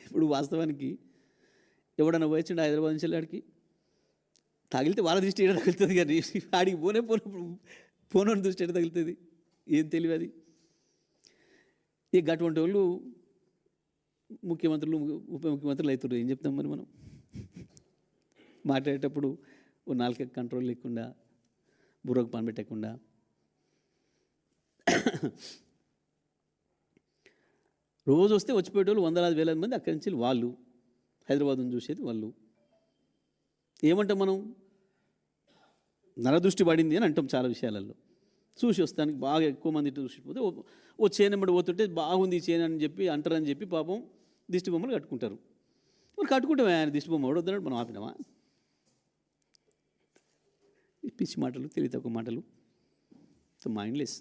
ఇప్పుడు వాస్తవానికి ఎవడన్నా పోయొచ్చిండు హైదరాబాద్ నుంచి ఆడికి, తగిలితే వాళ్ళ దృష్టి ఏడ తగులుతుంది కానీ ఆడికి పోనోని దృష్టి ఏడ తగులుతుంది? ఏం తెలివి అది. ఇక అటువంటి వాళ్ళు ముఖ్యమంత్రులు, ఉప ముఖ్యమంత్రులు అవుతున్నారు. ఏం చెప్తాం మరి మనం? మాట్లాడేటప్పుడు ఓ నాలుక కంట్రోల్ లేకుండా, బుర్రకు పని పెట్టకుండా, రోజు వస్తే వచ్చిపోయేటోళ్ళు వందలాది వేలాది మంది అక్కడి నుంచి వాళ్ళు హైదరాబాద్ను చూసేది వాళ్ళు. ఏమంటాం మనం? నరదృష్టి పడింది అని అంటాం చాలా విషయాలలో. చూసి వస్తానికి బాగా ఎక్కువ మంది చూసిపోతే ఓ చేనెమ్మడి పోతుంటే బాగుంది ఈ చేను అని చెప్పి అంటారని చెప్పి పాపం దిష్టి బొమ్మలు కట్టుకుంటారు. మరి కట్టుకుంటామే, ఆయన దిష్టి బొమ్మ వద్దన్నాడు, మనం ఆపినామా? పిచ్చి మాటలు, తెలివి తక్కువ మాటలు, మైండ్లెస్.